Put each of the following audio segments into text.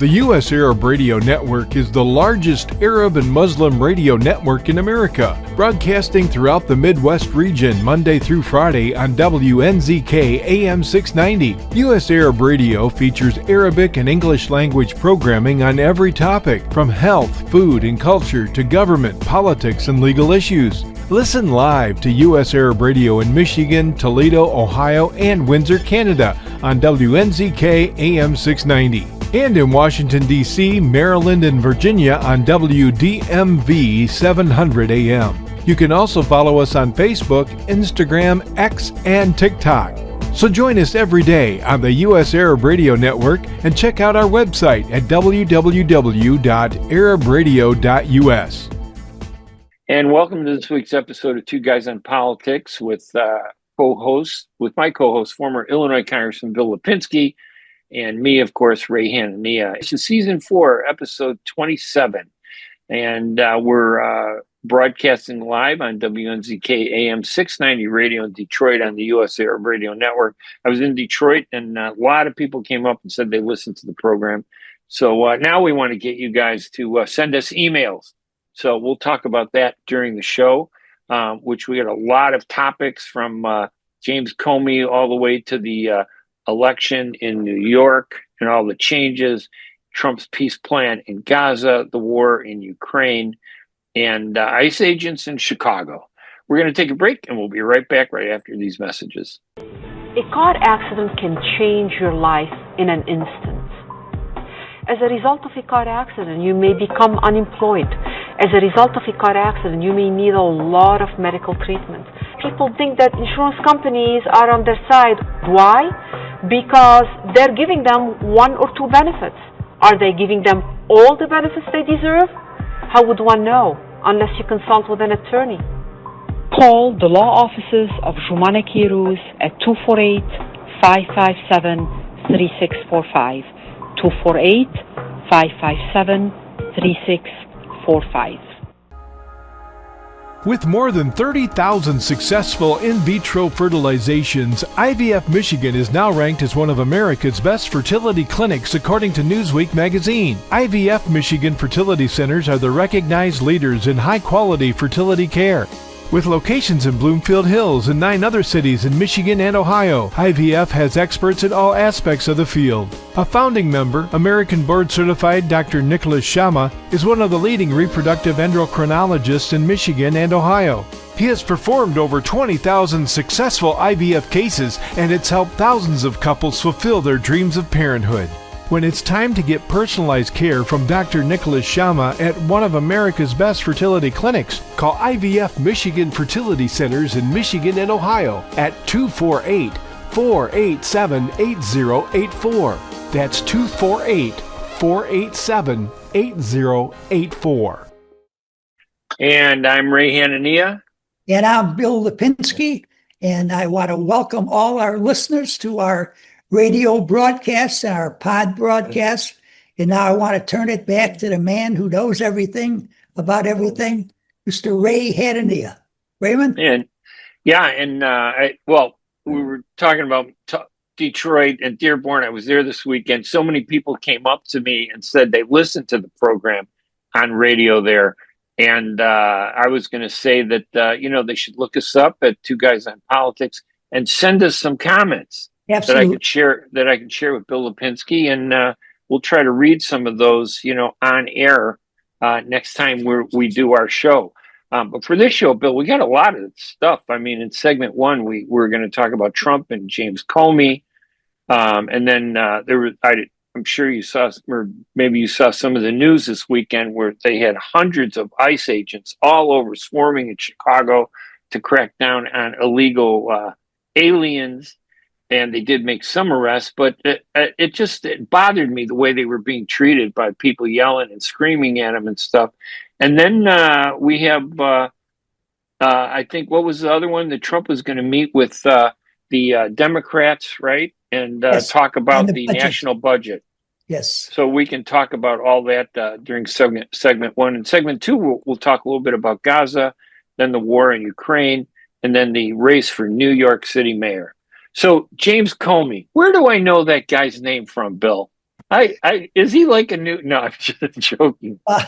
The U.S. Arab Radio Network is the largest Arab and Muslim radio network in America, broadcasting throughout the Midwest region Monday through Friday on WNZK AM 690. U.S. Arab Radio features Arabic and English language programming on every topic, from health, food, and culture to government, politics, and legal issues. Listen live to U.S. Arab Radio in Michigan, Toledo, Ohio, and Windsor, Canada on WNZK AM 690. And in Washington, D.C., Maryland, and Virginia on WDMV 700 AM. You can also follow us on Facebook, Instagram, X, and TikTok. So join us every day on the U.S. Arab Radio Network and check out our website at www.arabradio.us. And welcome to this week's episode of Two Guys on Politics with my co-host, former Illinois Congressman Bill Lipinski, and me, of course, Ray Hanania. This is Season 4, Episode 27, and we're broadcasting live on WNZK AM 690 Radio in Detroit on the U.S. Arab Radio Network. I was in Detroit, and a lot of people came up and said they listened to the program. So now we want to get you guys to send us emails. So we'll talk about that during the show, which we got a lot of topics from James Comey all the way to the election in New York and all the changes, Trump's peace plan in Gaza, the war in Ukraine, and ICE agents in Chicago. We're going to take a break, and we'll be right back right after these messages. A car accident can change your life in an instant. As a result of a car accident, you may become unemployed. As a result of a car accident, you may need a lot of medical treatment. People think that insurance companies are on their side. Why? Because they're giving them one or two benefits. Are they giving them all the benefits they deserve? How would one know unless you consult with an attorney? Call the law offices of Jumana Kiruz at 248-557-3645. 248-557-3645. With more than 30,000 successful in vitro fertilizations, IVF Michigan is now ranked as one of America's best fertility clinics according to Newsweek magazine. IVF Michigan fertility centers are the recognized leaders in high-quality fertility care. With locations in Bloomfield Hills and 9 other cities in Michigan and Ohio, IVF has experts in all aspects of the field. A founding member, American board-certified Dr. Nicholas Shama, is one of the leading reproductive endocrinologists in Michigan and Ohio. He has performed over 20,000 successful IVF cases, and it's helped thousands of couples fulfill their dreams of parenthood. When it's time to get personalized care from Dr. Nicholas Shama at one of America's best fertility clinics, call IVF Michigan Fertility Centers in Michigan and Ohio at 248-487-8084. That's 248-487-8084. And I'm Ray Hanania. And I'm Bill Lipinski. And I want to welcome all our listeners to our radio broadcasts and our pod broadcasts. And now I want to turn it back to the man who knows everything about everything, Mr. Ray Hanania. Raymond? We were talking about Detroit and Dearborn. I was there this weekend. So many people came up to me and said they listened to the program on radio there. And I was going to say that, they should look us up at Two Guys on Politics and send us some comments. Absolutely. that I can share with Bill Lipinski, and we'll try to read some of those, on air next time we do our show. But for this show, Bill, we got a lot of stuff. I mean, in segment 1, we're going to talk about Trump and James Comey, and then I'm sure you saw, or maybe you saw some of the news this weekend where they had hundreds of ICE agents all over swarming in Chicago to crack down on illegal aliens. And they did make some arrests, but it bothered me the way they were being treated by people yelling and screaming at them and stuff. And then we have, I think, what was the other one? That Trump was going to meet with the Democrats, right? And yes. Talk about the national budget. Yes. So we can talk about all that during segment 1. And segment 2, we'll talk a little bit about Gaza, then the war in Ukraine, and then the race for New York City mayor. So James Comey, where do I know that guy's name from, Bill? Is he like a new? No, I'm just joking. Uh,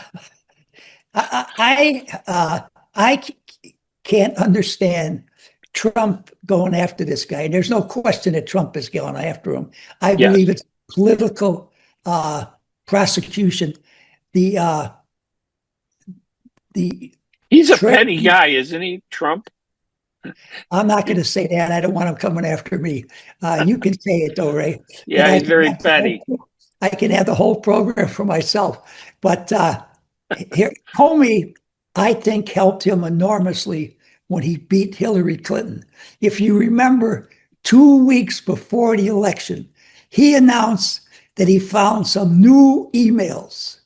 I can't understand Trump going after this guy. There's no question that Trump is going after him. I Yes, believe it's political prosecution. The the he's a trade. petty guy, isn't he, Trump? I'm not going to say that. I don't want him coming after me. You can say it though, Ray. And Yeah, he's very petty. I can have the whole program for myself. But here, Comey, I think, helped him enormously when he beat Hillary Clinton. If you remember, 2 weeks before the election, he announced that he found some new emails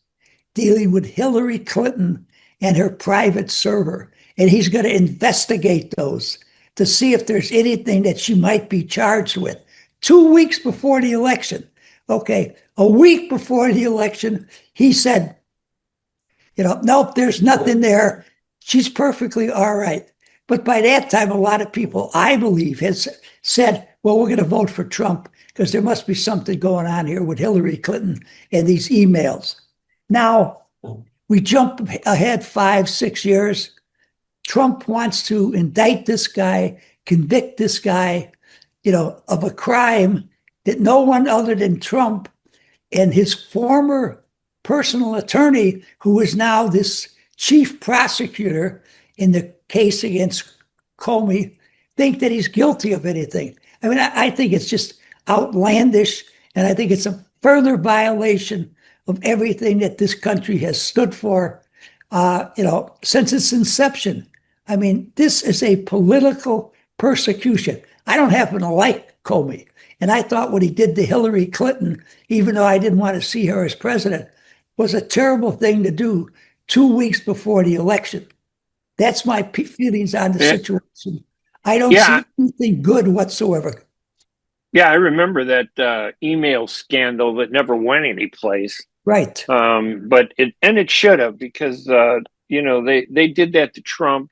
dealing with Hillary Clinton and her private server. And he's going to investigate those to see if there's anything that she might be charged with. 2 weeks before the election. Okay, a week before the election, he said, nope, there's nothing there. She's perfectly all right. But by that time, a lot of people, I believe, has said, well, we're going to vote for Trump because there must be something going on here with Hillary Clinton and these emails. Now, we jump ahead 5-6 years. Trump wants to indict this guy, convict this guy, of a crime that no one other than Trump and his former personal attorney, who is now this chief prosecutor in the case against Comey, think that he's guilty of anything. I mean, I think it's just outlandish, and I think it's a further violation of everything that this country has stood for, since its inception. I mean, this is a political persecution. I don't happen to like Comey. And I thought what he did to Hillary Clinton, even though I didn't want to see her as president, was a terrible thing to do 2 weeks before the election. That's my feelings on the situation. I don't see anything good whatsoever. Yeah, I remember that email scandal that never went anyplace. Right. But it should have, because they did that to Trump.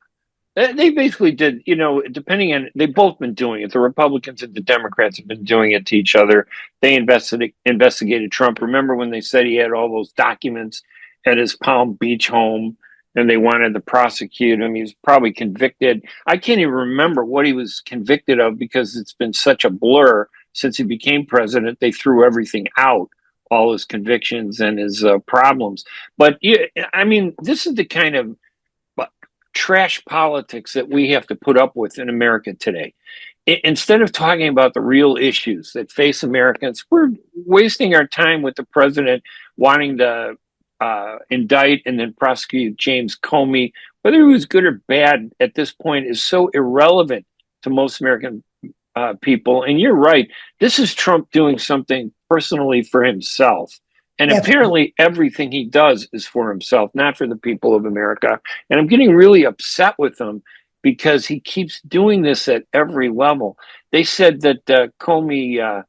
They basically did, depending on, they've both been doing it. The Republicans and the Democrats have been doing it to each other. They investigated Trump. Remember when they said he had all those documents at his Palm Beach home and they wanted to prosecute him? He was probably convicted. I can't even remember what he was convicted of because it's been such a blur since he became president. They threw everything out, all his convictions and his problems. But I mean, this is the kind of trash politics that we have to put up with in America today. Instead of talking about the real issues that face Americans, we're wasting our time with the president wanting to indict and then prosecute James Comey. Whether he was good or bad at this point is so irrelevant to most American people. And you're right. This is Trump doing something personally for himself. And apparently everything he does is for himself, not for the people of America. And I'm getting really upset with him because he keeps doing this at every level. They said that Comey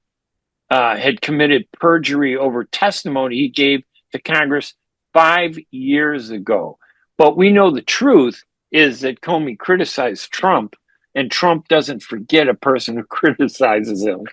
had committed perjury over testimony he gave to Congress 5 years ago. But we know the truth is that Comey criticized Trump, and Trump doesn't forget a person who criticizes him.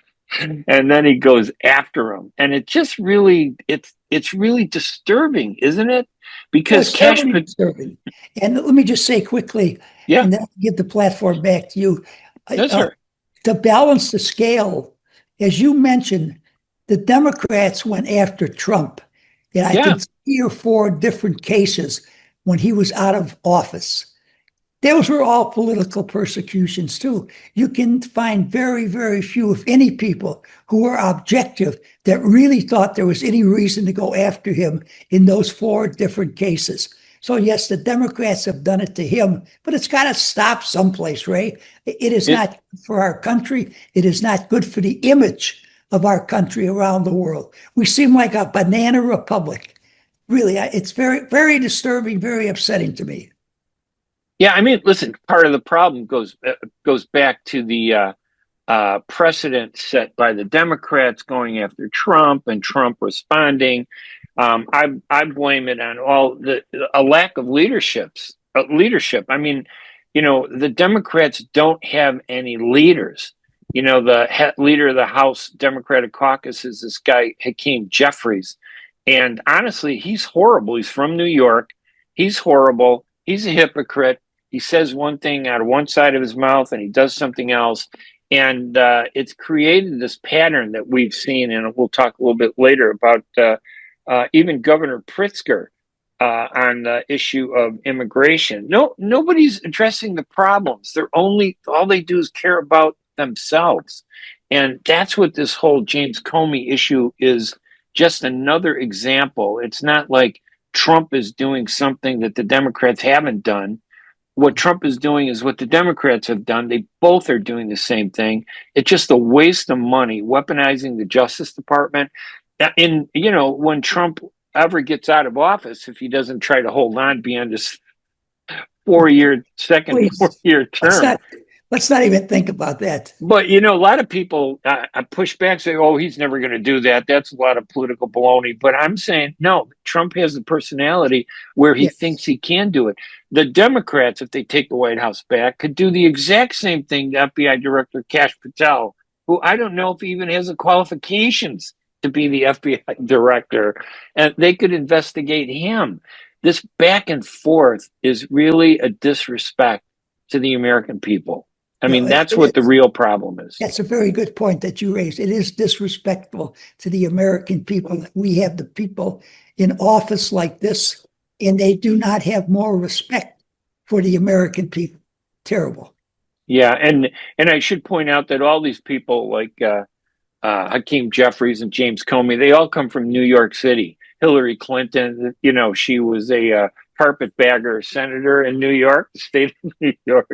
And then he goes after him, and it just really it's really disturbing, isn't it? Because disturbing. And let me just say quickly, and then I'll give the platform back to you. Yes, sir. To balance the scale, as you mentioned, the Democrats went after Trump in I think 3 or 4 different cases when he was out of office. Those were all political persecutions too. You can find very, very few, if any, people who were objective that really thought there was any reason to go after him in those 4 different cases. So yes, the Democrats have done it to him, but it's got to stop someplace, Ray. It is not good for our country. It is not good for the image of our country around the world. We seem like a banana republic. Really, it's very, very disturbing, very upsetting to me. Yeah, I mean, listen, part of the problem goes back to the precedent set by the Democrats going after Trump and Trump responding. I blame it on a lack of leadership. I mean, the Democrats don't have any leaders. The leader of the House Democratic Caucus is this guy, Hakeem Jeffries. And honestly, he's horrible. He's from New York. He's horrible. He's a hypocrite. He says one thing out of one side of his mouth and he does something else. And it's created this pattern that we've seen, and we'll talk a little bit later about even Governor Pritzker on the issue of immigration. Nobody's addressing the problems. All they do is care about themselves. And that's what this whole James Comey issue is, just another example. It's not like Trump is doing something that the Democrats haven't done. What Trump is doing is what the Democrats have done. They both are doing the same thing. It's just a waste of money, weaponizing the Justice Department. And, when Trump ever gets out of office, if he doesn't try to hold on beyond his 4-year term. Let's not even think about that. But, a lot of people push back, say, oh, he's never going to do that. That's a lot of political baloney. But I'm saying, no, Trump has the personality where he thinks he can do it. The Democrats, if they take the White House back, could do the exact same thing to FBI Director Kash Patel, who I don't know if he even has the qualifications to be the FBI director. And they could investigate him. This back and forth is really a disrespect to the American people. I mean, that's what the real problem is. That's a very good point that you raised. It is disrespectful to the American people that we have the people in office like this, and they do not have more respect for the American people. Terrible. Yeah, and I should point out that all these people like Hakeem Jeffries and James Comey, they all come from New York City. Hillary Clinton, she was a carpetbagger senator in New York, the state of New York.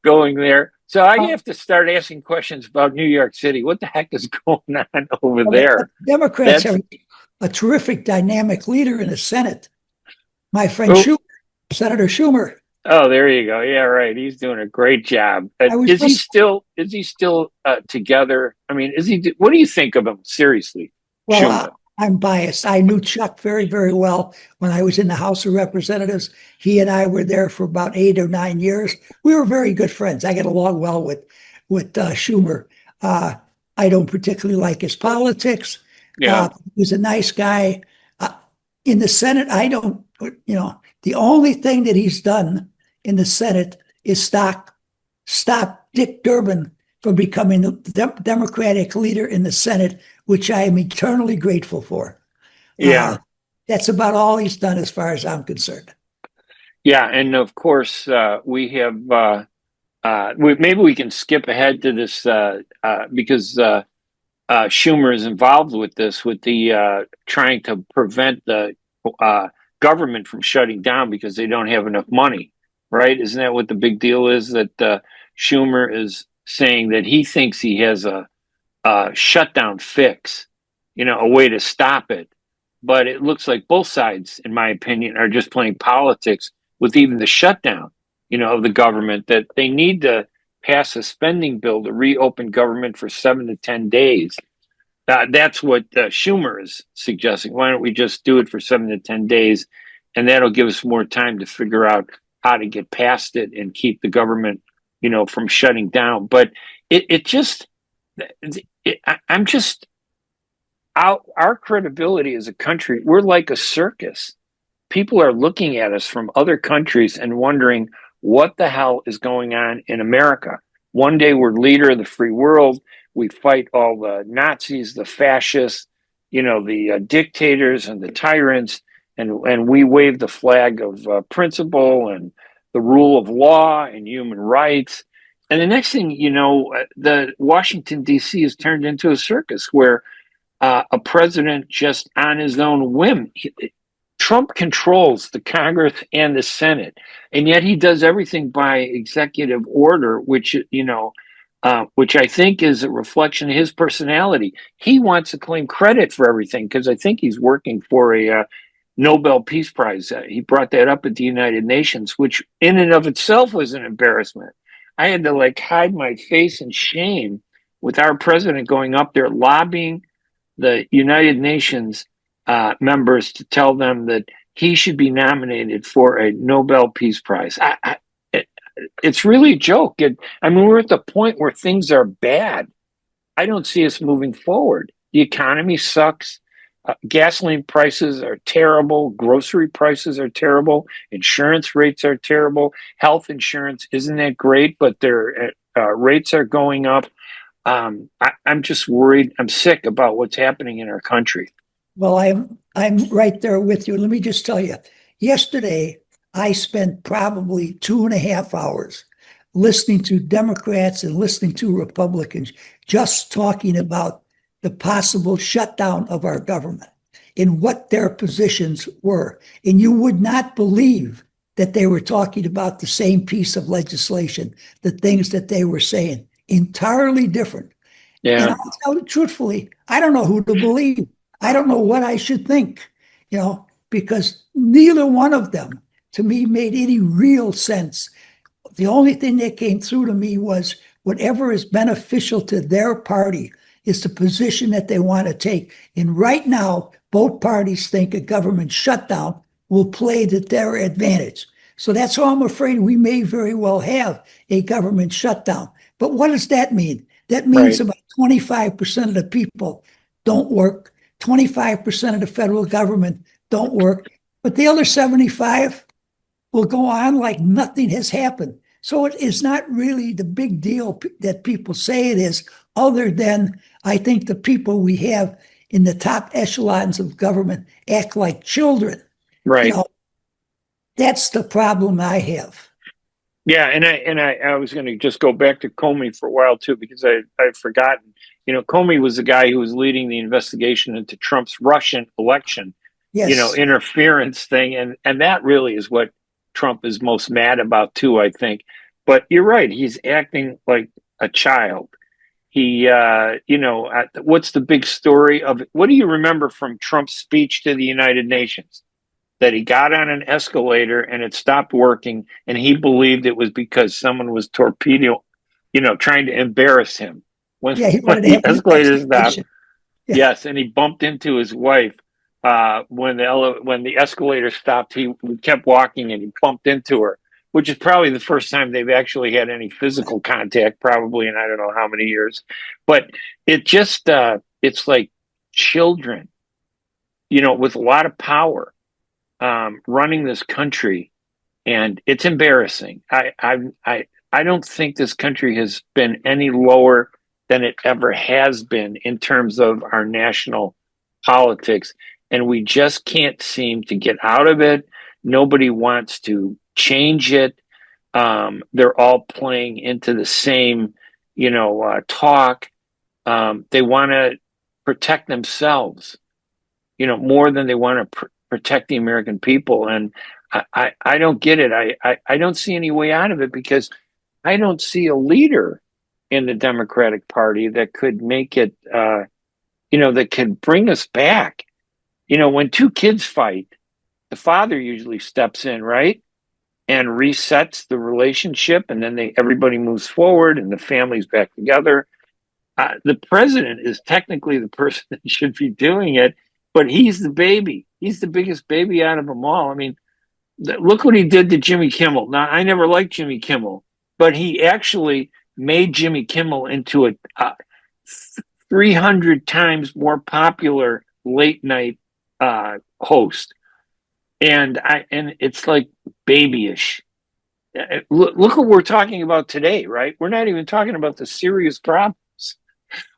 Going there. So I have to start asking questions about New York City. What the heck is going on over there? Democrats have a terrific dynamic leader in the Senate. My friend Senator Schumer. Oh, there you go. Yeah, right. He's doing a great job. Is he still together? I mean, what do you think of him? Seriously. Well, I'm biased. I knew Chuck very, very well when I was in the House of Representatives. He and I were there for about 8 or 9 years. We were very good friends. I get along well with Schumer. I don't particularly like his politics. Yeah. He's a nice guy. In the Senate, the only thing that he's done in the Senate is stop Dick Durbin from becoming the Democratic leader in the Senate, which I am eternally grateful for. Yeah. That's about all he's done as far as I'm concerned. Yeah. And of course, we have, maybe we can skip ahead to this because Schumer is involved with this, with the trying to prevent the government from shutting down because they don't have enough money, right? Isn't that what the big deal is? That Schumer is saying that he thinks he has a shutdown fix, a way to stop it. But it looks like both sides, in my opinion, are just playing politics with even the shutdown, of the government, that they need to pass a spending bill to reopen government for 7 to 10 days. That's what Schumer is suggesting. Why don't we just do it for 7 to 10 days? And that'll give us more time to figure out how to get past it and keep the government, from shutting down. But I'm just out. Our credibility as a country, we're like a circus. People are looking at us from other countries and wondering what the hell is going on in America. One day we're leader of the free world. We fight all the Nazis, the fascists, the dictators and the tyrants, and we wave the flag of principle and the rule of law and human rights. And the next thing the Washington, D.C. has turned into a circus where a president just on his own whim, Trump controls the Congress and the Senate, and yet he does everything by executive order, which I think is a reflection of his personality. He wants to claim credit for everything because I think he's working for a Nobel Peace Prize. He brought that up at the United Nations, which in and of itself was an embarrassment. I had to hide my face in shame with our president going up there lobbying the United Nations members to tell them that he should be nominated for a Nobel Peace Prize. it's really a joke. I mean, we're at the point where things are bad. I don't see us moving forward. The economy sucks. Gasoline prices are terrible. Grocery prices are terrible. Insurance rates are terrible. Health insurance isn't that great, but their rates are going up. I'm just worried. I'm sick about what's happening in our country. Well, I'm right there with you. Let me just tell you, yesterday I spent probably 2.5 hours listening to Democrats and listening to Republicans just talking about the possible shutdown of our government and what their positions were. And you would not believe that they were talking about the same piece of legislation, the things that they were saying, entirely different. Yeah. And I'll tell you truthfully, I don't know who to believe. I don't know what I should think, because neither one of them to me made any real sense. The only thing that came through to me was whatever is beneficial to their party is the position that they want to take. And right now, both parties think a government shutdown will play to their advantage. So that's why I'm afraid we may very well have a government shutdown. But what does that mean? That means Right. about 25% of the people don't work. 25% of the federal government don't work. But the other 75 will go on like nothing has happened. So it is not really the big deal that people say it is, other than I think the people we have in the top echelons of government act like children. Right. That's the problem I have. Yeah, and I was going to just go back to Comey for a while too, because I'd forgotten. Comey was the guy who was leading the investigation into Trump's Russian election, Yes. interference thing, and that really is what Trump is most mad about too, I think. But you're right; he's acting like a child. He, what's the big story of it? What do you remember from Trump's speech to the United Nations? That he got on an escalator and it stopped working, and he believed it was because someone was trying to embarrass him. When, Yeah, he when wanted to the have an escalator stopped, explanation. Yeah. yes, and he bumped into his wife. When the escalator stopped, he kept walking and he bumped into her, which is probably the first time they've actually had any physical contact, probably in I don't know how many years. But it just it's like children, with a lot of power. Running this country, and it's embarrassing. I don't think this country has been any lower than it ever has been in terms of our national politics, and we just can't seem to get out of it. Nobody wants to change it. They're all playing into the same, talk. They want to protect themselves, more than they want to protect the American people. And I don't get it. I don't see any way out of it, because I don't see a leader in the Democratic Party that could make it, that could bring us back. When two kids fight, the father usually steps in, right? And resets the relationship, and then everybody moves forward and the family's back together. The president is technically the person that should be doing it, but he's the baby. He's the biggest baby out of them all. I mean, look what he did to Jimmy Kimmel. Now, I never liked Jimmy Kimmel, but he actually made Jimmy Kimmel into a 300 times more popular late night host. And it's like babyish. Look what we're talking about today, right? We're not even talking about the serious problems.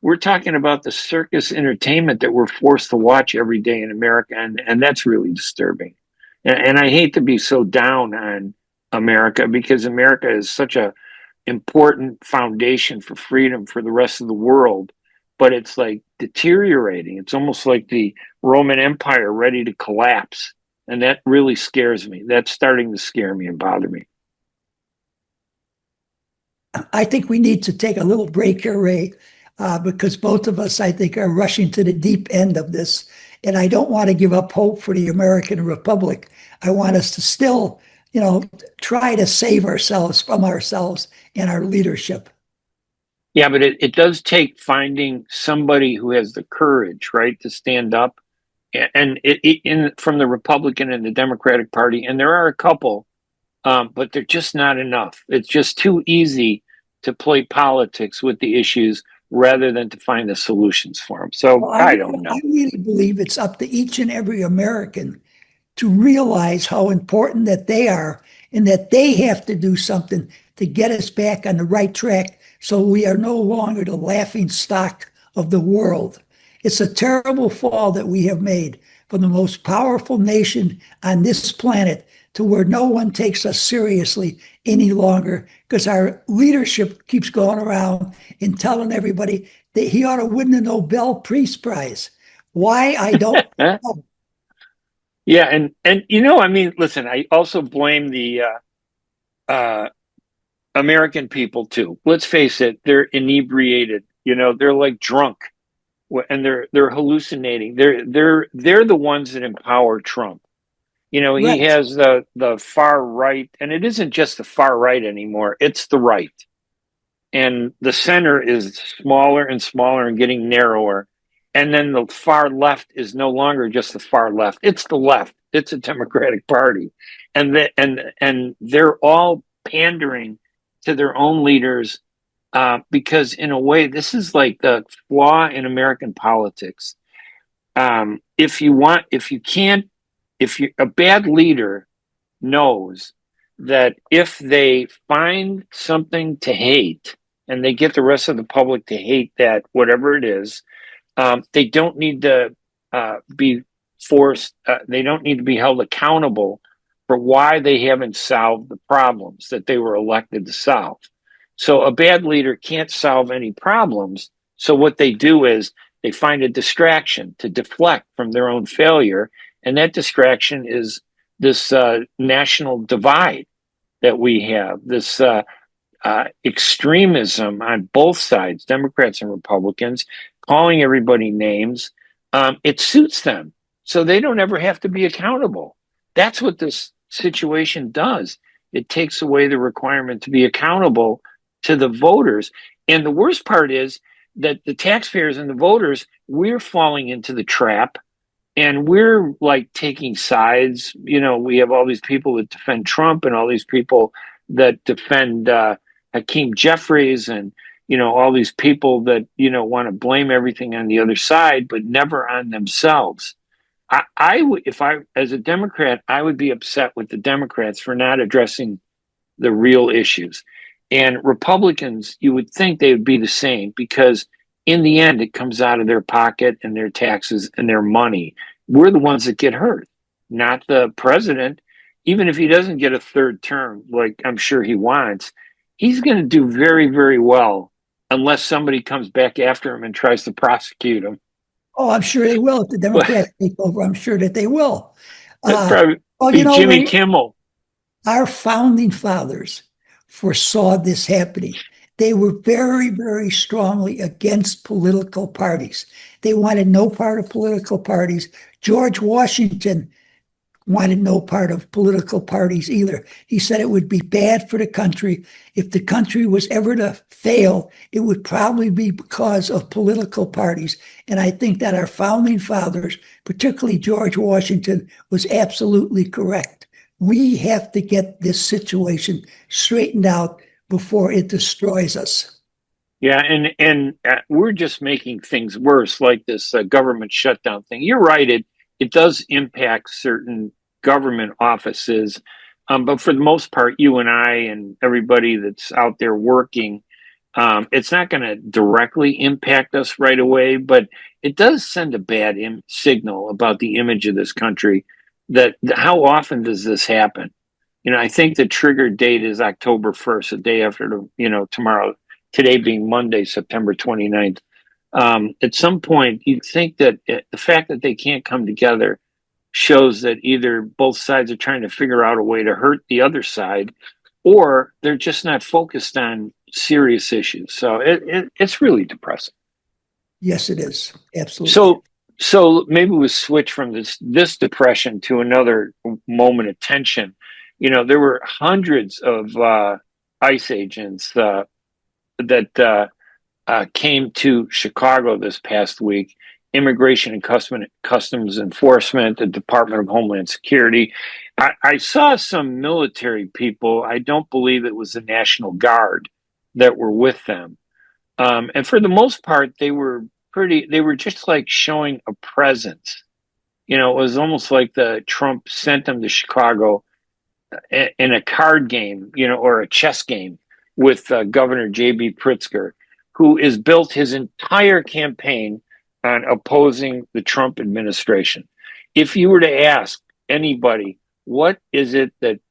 We're talking about the circus entertainment that we're forced to watch every day in America, and that's really disturbing. And I hate to be so down on America, because America is such a important foundation for freedom for the rest of the world, but it's like deteriorating. It's almost like the Roman Empire ready to collapse, and that really scares me. That's starting to scare me and bother me. I think we need to take a little break here, Ray, because both of us, I think, are rushing to the deep end of this. And I don't want to give up hope for the American Republic. I want us to still, try to save ourselves from ourselves and our leadership. Yeah, but it does take finding somebody who has the courage, right, to stand up, and from the Republican and the Democratic Party, and there are a couple but they're just not enough. It's just too easy to play politics with the issues rather than to find the solutions for them. So Well, I don't know. I really believe it's up to each and every American to realize how important that they are and that they have to do something to get us back on the right track so we are no longer the laughing stock of the world. It's a terrible fall that we have made from the most powerful nation on this planet to where no one takes us seriously any longer because our leadership keeps going around and telling everybody that he ought to win the Nobel Peace Prize. Why? I don't know. Yeah, and you know, I mean, listen, I also blame the American people too. Let's face it, they're inebriated. You know, they're like drunk, and they're hallucinating. They're the ones that empower Trump. You know, he Right. has the far right, and it isn't just the far right anymore. It's the right, and the center is smaller and smaller and getting narrower. And then the far left is no longer just the far left; it's the left. It's a Democratic Party, and they're all pandering to their own leaders because, in a way, this is like the flaw in American politics. If you can't, if you a bad leader knows that if they find something to hate and they get the rest of the public to hate that, whatever it is, they don't need to be forced, they don't need to be held accountable for why they haven't solved the problems that they were elected to solve. So a bad leader can't solve any problems. So what they do is they find a distraction to deflect from their own failure. And that distraction is this national divide that we have, this extremism on both sides, Democrats and Republicans, calling everybody names. It suits them. So they don't ever have to be accountable. That's what this situation does. It takes away the requirement to be accountable to the voters. And the worst part is that the taxpayers and the voters, we're falling into the trap and we're like taking sides. You know, we have all these people that defend Trump and all these people that defend Hakeem Jeffries and, you know, all these people that, you know, want to blame everything on the other side, but never on themselves. I would, if I, as a Democrat, I would be upset with the Democrats for not addressing the real issues. And Republicans, you would think they would be the same because in the end, it comes out of their pocket and their taxes and their money. We're the ones that get hurt, not the president. Even if he doesn't get a third term, like I'm sure he wants, he's going to do very, very well unless somebody comes back after him and tries to prosecute him. Oh, I'm sure they will if the Democrats take over. I'm sure that they will. That'd probably Well, be you know, Jimmy Kimmel. our founding fathers foresaw this happening. They were very, very strongly against political parties. They wanted no part of political parties. George Washington wanted no part of political parties either. He said it would be bad for the country. If the country was ever to fail, it would probably be because of political parties. And I think that our founding fathers, particularly George Washington, was absolutely correct. We have to get this situation straightened out before it destroys us. Yeah, and we're just making things worse, like this government shutdown thing. You're right; it does impact certain government offices, but for the most part, you and I and everybody that's out there working, it's not going to directly impact us right away, but it does send a bad signal about the image of this country. That how often does this happen? You know, I think the trigger date is October 1st, the day after tomorrow. Today being Monday, September 29th. At some point, you'd think that the fact that they can't come together shows that either both sides are trying to figure out a way to hurt the other side, or they're just not focused on serious issues. So it's really depressing. Yes, it is. Absolutely. So maybe we switch from this depression to another moment of tension. You know, there were hundreds of ICE agents that came to Chicago this past week. Immigration and Customs Enforcement, the Department of Homeland Security. I saw some military people. I don't believe it was the National Guard that were with them. And for the most part, they were just like showing a presence. You know, it was almost like the Trump sent them to Chicago in a card game, you know, or a chess game with Governor J.B. Pritzker, who has built his entire campaign on opposing the Trump administration. If you were to ask anybody, what is it that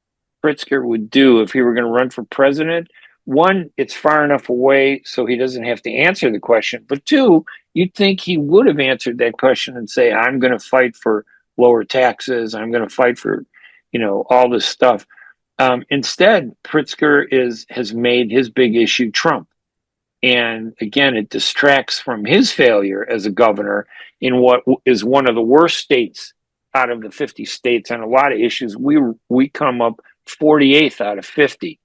Pritzker would do if he were going to run for president? One, it's far enough away so he doesn't have to answer the question. But two, you'd think he would have answered that question and say, I'm going to fight for lower taxes. I'm going to fight for, you know, all this stuff. Instead, Pritzker has made his big issue Trump. And again, it distracts from his failure as a governor in what is one of the worst states out of the 50 states on a lot of issues. We come up 48th out of 50.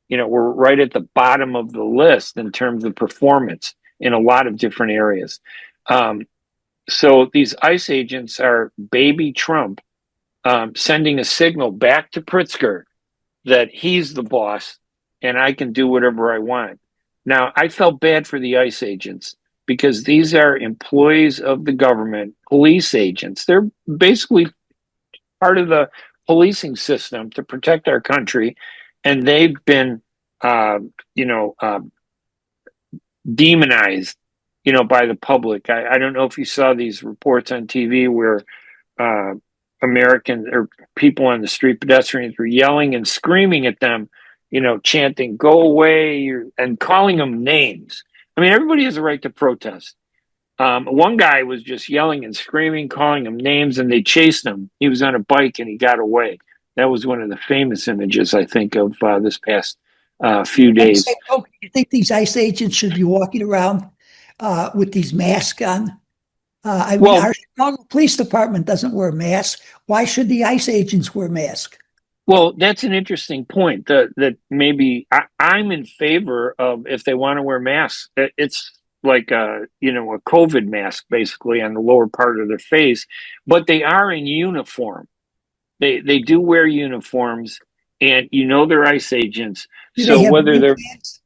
You know, we're right at the bottom of the list in terms of performance in a lot of different areas. So these ICE agents are baby Trump, sending a signal back to Pritzker that he's the boss and I can do whatever I want. Now, I felt bad for the ICE agents because these are employees of the government, police agents. They're basically part of the policing system to protect our country. And they've been, demonized, you know, by the public. I don't know if you saw these reports on TV where Americans or people on the street, pedestrians, were yelling and screaming at them, you know, chanting, go away, and calling them names. I mean, everybody has a right to protest. One guy was just yelling and screaming, calling them names, and they chased him. He was on a bike and he got away. That was one of the famous images, I think, of this past few days. You think these ICE agents should be walking around with these masks on? Our Chicago Police Department doesn't wear masks. Why should the ICE agents wear masks? Well, that's an interesting point. That maybe I'm in favor of if they want to wear masks. It's like a COVID mask basically on the lower part of their face, but they are in uniform. They do wear uniforms, and you know they're ICE agents. So whether they're tags?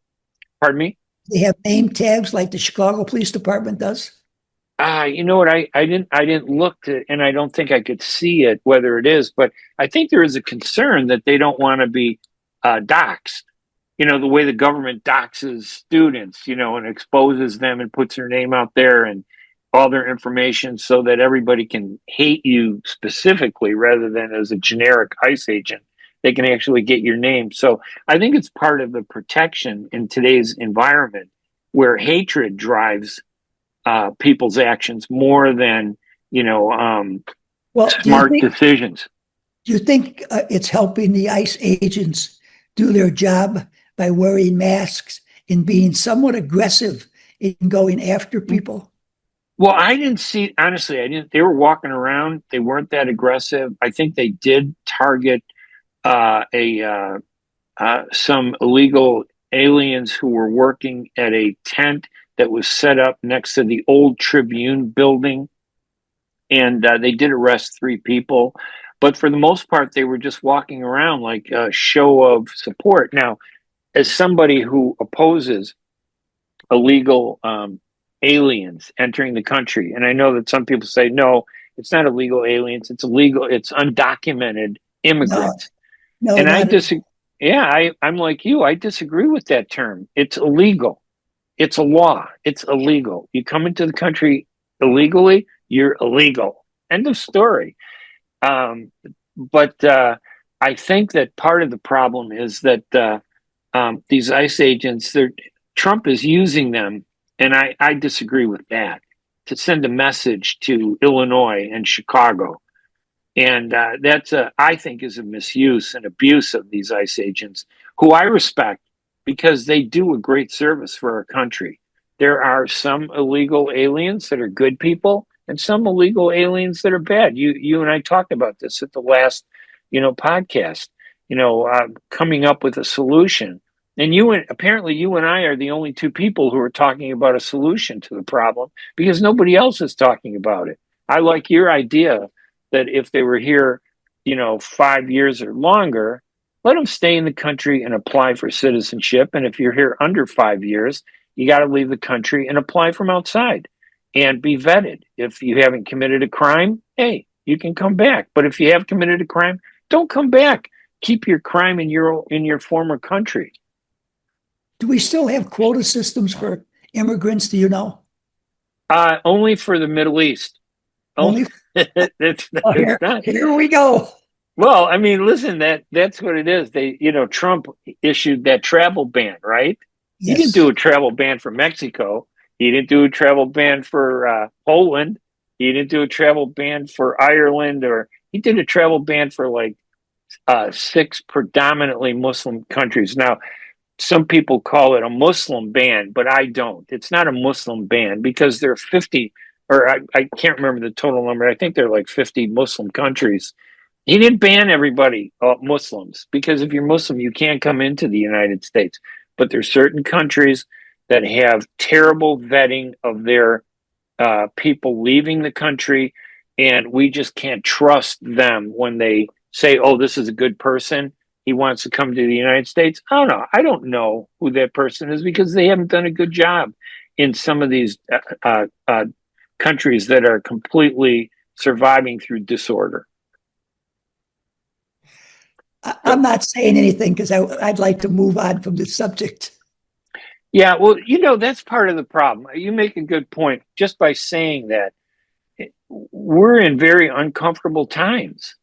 Pardon me? They have name tags like the Chicago Police Department does? You know what? I didn't look to, and I don't think I could see it whether it is, but I think there is a concern that they don't want to be doxxed. You know, the way the government doxes students, you know, and exposes them and puts their name out there and all their information so that everybody can hate you specifically rather than as a generic ICE agent. They can actually get your name. So I think it's part of the protection in today's environment where hatred drives people's actions more than, smart decisions. Do you think it's helping the ICE agents do their job by wearing masks and being somewhat aggressive in going after people? Well, I didn't see, honestly, they were walking around. They weren't that aggressive. I think they did target some illegal aliens who were working at a tent that was set up next to the old Tribune building. And they did arrest 3 people. But for the most part, they were just walking around like a show of support. Now, as somebody who opposes illegal aliens entering the country, and I know that some people say, no, it's not illegal aliens, it's illegal, it's undocumented immigrants. No, and I disagree. Yeah, I'm like you. I disagree with that term. It's illegal. It's a law. It's illegal. You come into the country illegally, you're illegal. End of story. But I think that part of the problem is that these ICE agents, Trump is using them, and I disagree with that, to send a message to Illinois and Chicago. And that's, I think, is a misuse and abuse of these ICE agents, who I respect because they do a great service for our country. There are some illegal aliens that are good people and some illegal aliens that are bad. You and I talked about this at the last, podcast, coming up with a solution. And apparently you and I are the only 2 people who are talking about a solution to the problem because nobody else is talking about it. I like your idea that if they were here, 5 years or longer, let them stay in the country and apply for citizenship. And if you're here under 5 years, you got to leave the country and apply from outside and be vetted. If you haven't committed a crime, hey, you can come back. But if you have committed a crime, don't come back. Keep your crime in your former country. Do we still have quota systems for immigrants? Do you know? Only for the Middle East. Only. Here we go. Well, I mean, listen, that's what it is. Trump issued that travel ban, right? Yes. He didn't do a travel ban for Mexico. He didn't do a travel ban for Poland. He didn't do a travel ban for Ireland, or he did a travel ban for like 6 predominantly Muslim countries. Now, some people call it a Muslim ban, but I don't. It's not a Muslim ban because there are 50, or I can't remember the total number. I think there are like 50 Muslim countries. He didn't ban everybody, Muslims, because if you're Muslim, you can't come into the United States. But there are certain countries that have terrible vetting of their people leaving the country, and we just can't trust them when they say, oh, this is a good person. He wants to come to the United States. I don't know who that person is because they haven't done a good job in some of these countries that are completely surviving through disorder. I'm not saying anything because I'd like to move on from the subject. Yeah, well, that's part of the problem. You make a good point. Just by saying that, we're in very uncomfortable times.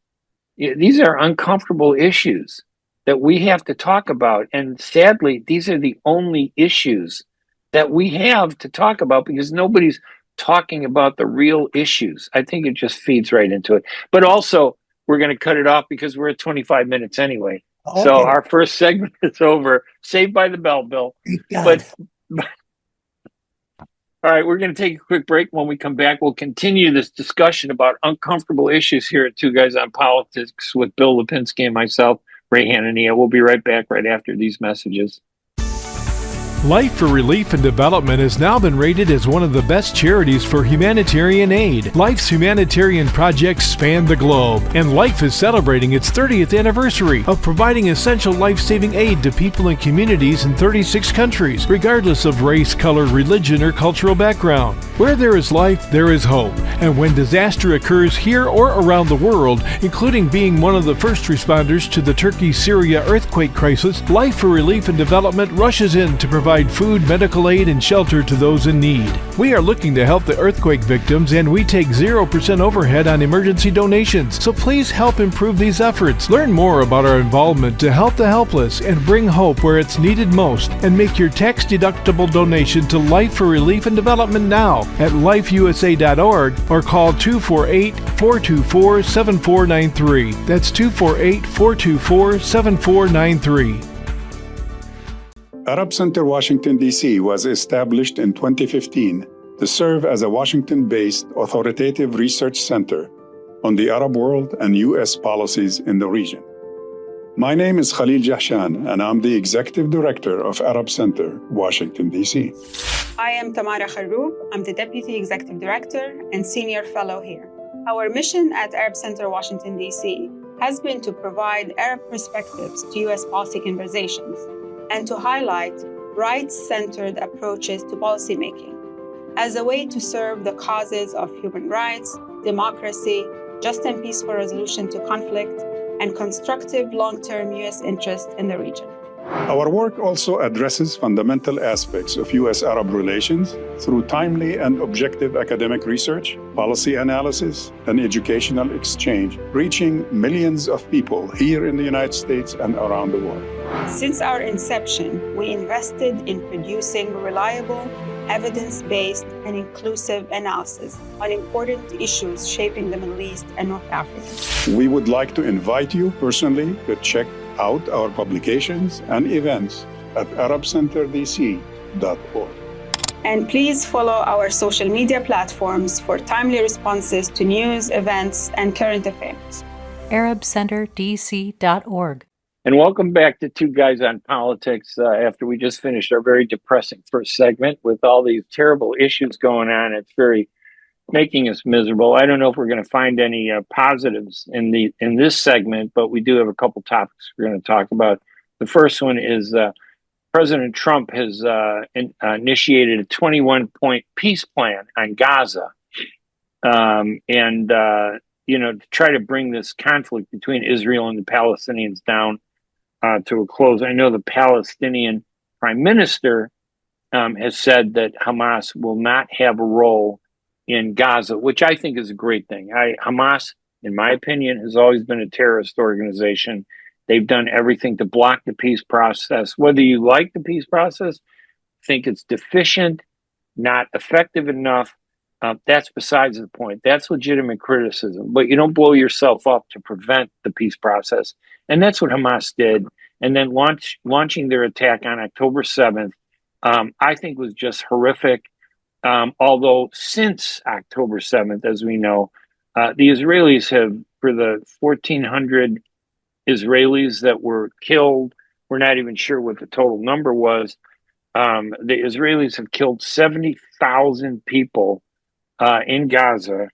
These are uncomfortable issues that we have to talk about. And sadly, these are the only issues that we have to talk about because nobody's talking about the real issues. I think it just feeds right into it. But also, we're going to cut it off because we're at 25 minutes anyway. Okay. So our first segment is over. Saved by the bell, Bill. But all right, we're going to take a quick break. When we come back, we'll continue this discussion about uncomfortable issues here at Two Guys on Politics with Bill Lipinski and myself, Ray Hanania. We'll be right back right after these messages. Life for Relief and Development has now been rated as one of the best charities for humanitarian aid. Life's humanitarian projects span the globe, and Life is celebrating its 30th anniversary of providing essential life-saving aid to people and communities in 36 countries, regardless of race, color, religion, or cultural background. Where there is life, there is hope. And when disaster occurs here or around the world, including being one of the first responders to the Turkey-Syria earthquake crisis, Life for Relief and Development rushes in to provide food, medical aid, and shelter to those in need. We are looking to help the earthquake victims, and we take 0% overhead on emergency donations. So please help improve these efforts. Learn more about our involvement to help the helpless and bring hope where it's needed most, and make your tax-deductible donation to Life for Relief and Development now at lifeusa.org or call 248-424-7493. That's 248-424-7493. Arab Center Washington, D.C. was established in 2015 to serve as a Washington-based authoritative research center on the Arab world and U.S. policies in the region. My name is Khalil Jahshan, and I'm the Executive Director of Arab Center, Washington, D.C. I am Tamara Kharroub. I'm the Deputy Executive Director and Senior Fellow here. Our mission at Arab Center, Washington, D.C. has been to provide Arab perspectives to U.S. policy conversations and to highlight rights-centered approaches to policymaking as a way to serve the causes of human rights, democracy, just and peaceful resolution to conflict, and constructive long-term U.S. interest in the region. Our work also addresses fundamental aspects of U.S.-Arab relations through timely and objective academic research, policy analysis, and educational exchange, reaching millions of people here in the United States and around the world. Since our inception, we invested in producing reliable, evidence-based, and inclusive analysis on important issues shaping the Middle East and North Africa. We would like to invite you personally to check out our publications and events at arabcenterdc.org. And please follow our social media platforms for timely responses to news, events, and current affairs. arabcenterdc.org. And welcome back to Two Guys on Politics after we just finished our very depressing first segment with all these terrible issues going on. It's very making us miserable. I don't know if we're going to find any positives in this segment, but we do have a couple topics we're going to talk about. The first one is President Trump has initiated a 21-point peace plan on Gaza, and to try to bring this conflict between Israel and the Palestinians down to a close. I know the Palestinian Prime Minister has said that Hamas will not have a role in Gaza, which I think is a great thing. Hamas, in my opinion, has always been a terrorist organization. They've done everything to block the peace process. Whether you like the peace process, think it's deficient, not effective enough, that's besides the point. That's legitimate criticism, but you don't blow yourself up to prevent the peace process. And that's what Hamas did. And then launching their attack on October 7th, I think was just horrific. Although since October 7th, as we know, the Israelis have, for the 1,400 Israelis that were killed, we're not even sure what the total number was. The Israelis have killed 70,000 people in Gaza,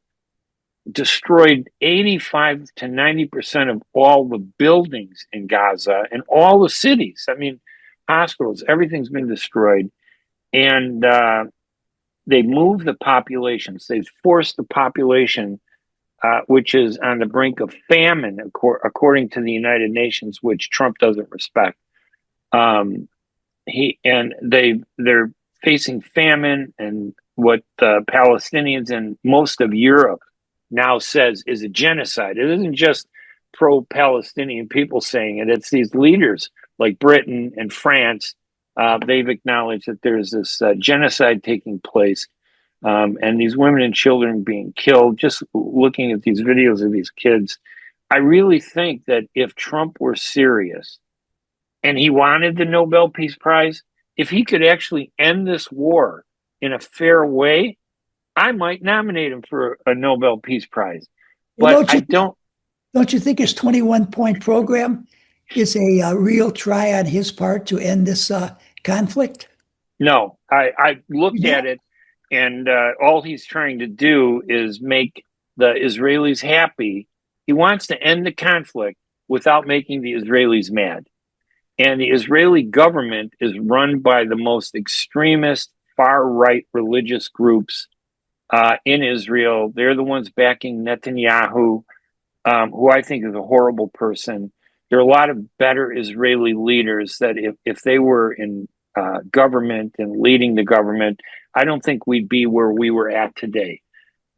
destroyed 85 to 90% of all the buildings in Gaza and all the cities. I mean, hospitals, everything's been destroyed. And they moved the populations. They've forced the population, which is on the brink of famine, according to the United Nations, which Trump doesn't respect. They're facing famine, and what the Palestinians and most of Europe now says is a genocide. It isn't just pro-Palestinian people saying it. It's these leaders like Britain and France. They've acknowledged that there's this genocide taking place, and these women and children being killed. Just looking at these videos of these kids, I really think that if Trump were serious and he wanted the Nobel Peace Prize, if he could actually end this war in a fair way, I might nominate him for a Nobel Peace Prize. But don't you think his 21-point program is a real try on his part to end this conflict? No, I looked at it, and all he's trying to do is make the Israelis happy. He wants to end the conflict without making the Israelis mad. And the Israeli government is run by the most extremist, far-right religious groups in Israel. They're the ones backing Netanyahu, who I think is a horrible person. There are a lot of better Israeli leaders that if they were in government and leading the government, I don't think we'd be where we were at today.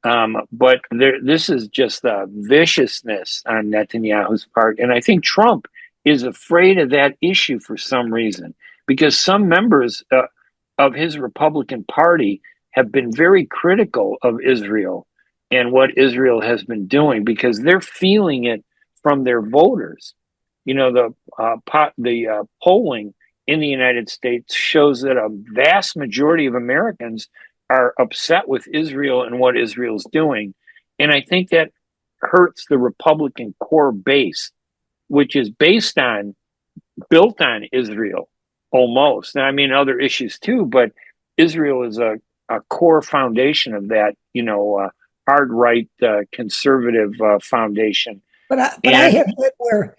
But this is just a viciousness on Netanyahu's part. And I think Trump is afraid of that issue for some reason, because some members of his Republican Party have been very critical of Israel and what Israel has been doing, because they're feeling it from their voters. You know, the polling in the United States shows that a vast majority of Americans are upset with Israel and what Israel's doing. And I think that hurts the Republican core base, which is built on Israel almost. Now, I mean, other issues too, but Israel is a core foundation of that, hard right conservative foundation. But I have read where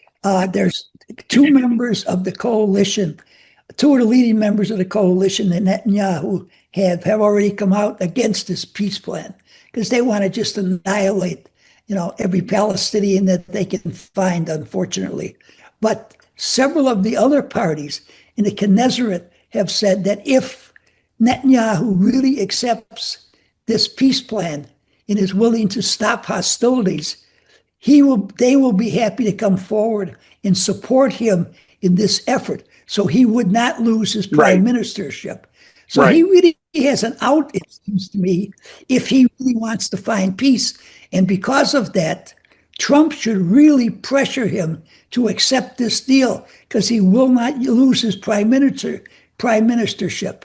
there's two members of the coalition, two of the leading members of the coalition that Netanyahu have already come out against this peace plan, because they want to just annihilate, every Palestinian that they can find, unfortunately. But several of the other parties in the Knesset have said that if Netanyahu really accepts this peace plan and is willing to stop hostilities, they will be happy to come forward and support him in this effort, so he would not lose his prime ministership. So he really has an out, it seems to me, if he really wants to find peace. And because of that, Trump should really pressure him to accept this deal, because he will not lose his prime ministership.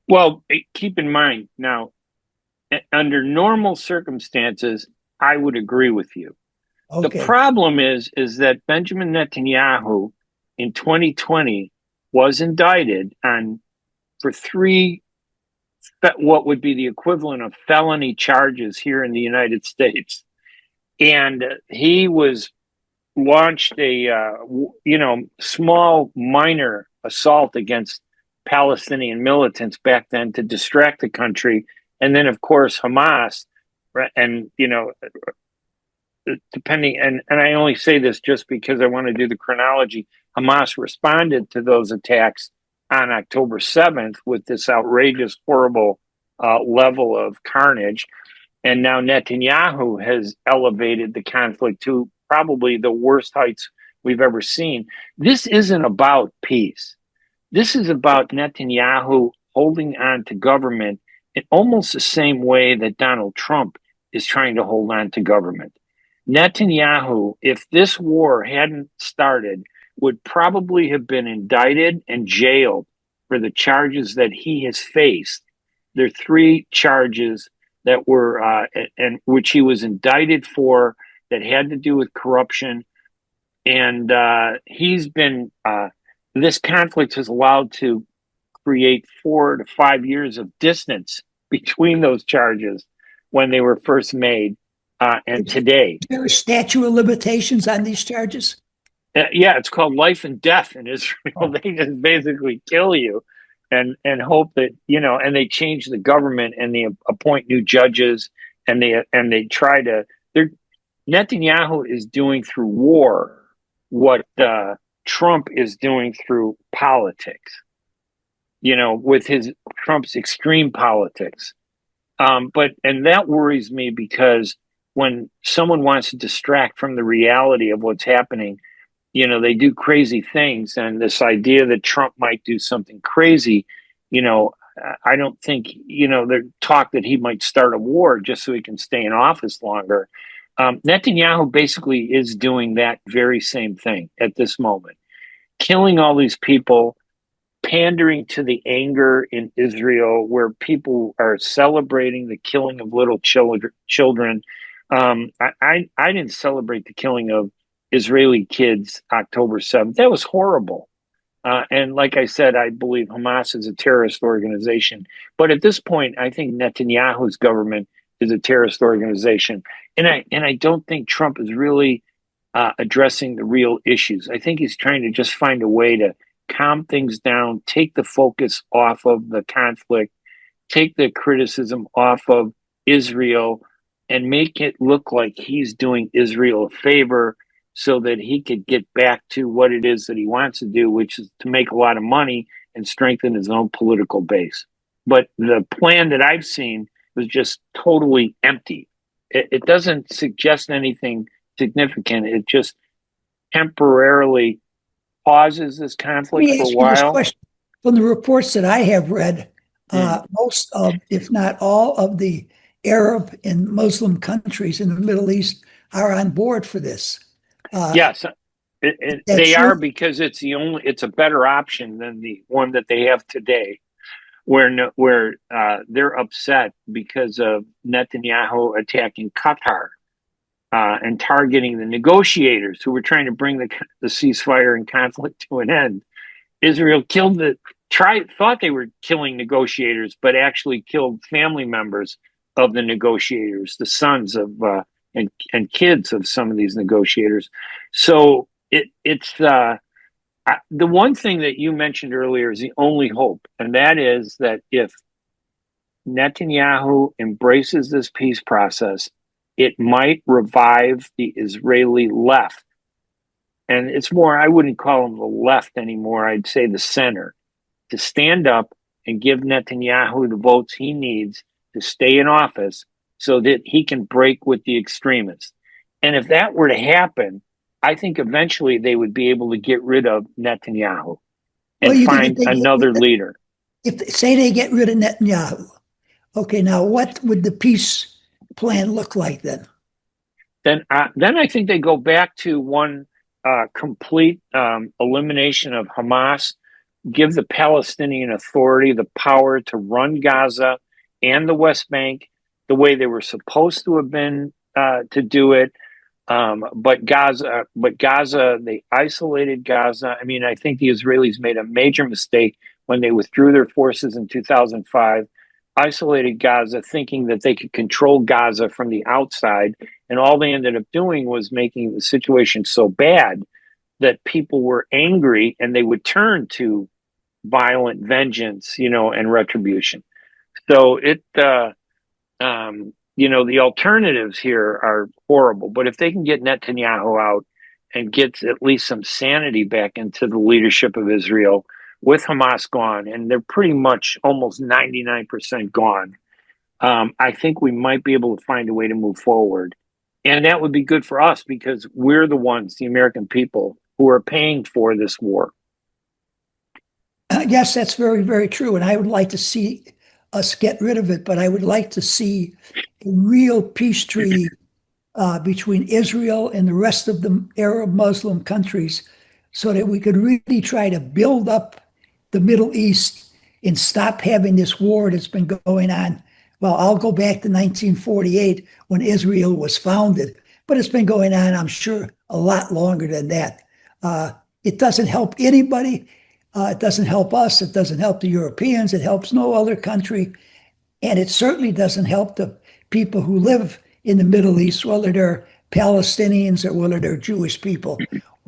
Well, keep in mind now, under normal circumstances, I would agree with you. Okay. The problem is that Benjamin Netanyahu in 2020 was indicted for three what would be the equivalent of felony charges here in the United States. And he was launched a small minor assault against Palestinian militants back then to distract the country. And then, of course, Hamas, and depending, and I only say this just because I want to do the chronology. Hamas responded to those attacks on October 7th with this outrageous, horrible level of carnage. And now Netanyahu has elevated the conflict to probably the worst heights we've ever seen. This isn't about peace. This is about Netanyahu holding on to government in almost the same way that Donald Trump is trying to hold on to government. Netanyahu, if this war hadn't started, would probably have been indicted and jailed for the charges that he has faced. There are 3 charges that were, and which he was indicted for, that had to do with corruption. And he's been, this conflict has allowed to create 4 to 5 years of distance between those charges when they were first made and today. Is there a statute of limitations on these charges? Yeah, it's called life and death in Israel. They just basically kill you and hope that, and they change the government and they appoint new judges and they try to, Netanyahu is doing through war what Trump is doing through politics, with Trump's extreme politics. And that worries me because when someone wants to distract from the reality of what's happening, they do crazy things. And this idea that Trump might do something crazy, I don't think, the talk that he might start a war just so he can stay in office longer. Netanyahu basically is doing that very same thing at this moment, killing all these people, pandering to the anger in Israel, where people are celebrating the killing of little children. I didn't celebrate the killing of Israeli kids October 7th. That was horrible. And like I said, I believe Hamas is a terrorist organization. But at this point, I think Netanyahu's government is a terrorist organization. And I don't think Trump is really addressing the real issues. I think he's trying to just find a way to calm things down, take the focus off of the conflict, take the criticism off of Israel, and make it look like he's doing Israel a favor so that he could get back to what it is that he wants to do, which is to make a lot of money and strengthen his own political base. But the plan that I've seen was just totally empty. It doesn't suggest anything significant. It just temporarily pauses this conflict for a while. From the reports that I have read, most of, if not all of the Arab and Muslim countries in the Middle East are on board for this. Yes, they are, because it's a better option than the one that they have today, where they're upset because of Netanyahu attacking Qatar and targeting the negotiators who were trying to bring the ceasefire and conflict to an end. Israel thought they were killing negotiators, but actually killed family members of the negotiators, the sons of and kids of some of these negotiators. So it's the one thing that you mentioned earlier is the only hope, and that is that if Netanyahu embraces this peace process, it might revive the Israeli left. And it's more, I wouldn't call them the left anymore, I'd say the center, to stand up and give Netanyahu the votes he needs to stay in office so that he can break with the extremists. And if that were to happen, I think eventually they would be able to get rid of Netanyahu and find another leader. If say they get rid of Netanyahu, okay, now what would the peace plan look like then? Then I think they go back to one complete elimination of Hamas, give the Palestinian Authority the power to run Gaza and the West Bank the way they were supposed to have been to do it. But Gaza, they isolated Gaza. I mean, I think the Israelis made a major mistake when they withdrew their forces in 2005. isolated Gaza, thinking that they could control Gaza from the outside. And all they ended up doing was making the situation so bad that people were angry and they would turn to violent vengeance, and retribution. So the alternatives here are horrible. But if they can get Netanyahu out and get at least some sanity back into the leadership of Israel, with Hamas gone, and they're pretty much almost 99% gone, I think we might be able to find a way to move forward. And that would be good for us because we're the ones, the American people, who are paying for this war. Yes, that's very, very true. And I would like to see us get rid of it, but I would like to see a real peace treaty between Israel and the rest of the Arab Muslim countries so that we could really try to build up the Middle East and stop having this war that's been going on. Well, I'll go back to 1948 when Israel was founded, but it's been going on, I'm sure, a lot longer than that. It doesn't help anybody. It doesn't help us. It doesn't help the Europeans. It helps no other country. And it certainly doesn't help the people who live in the Middle East, whether they're Palestinians or whether they're Jewish people.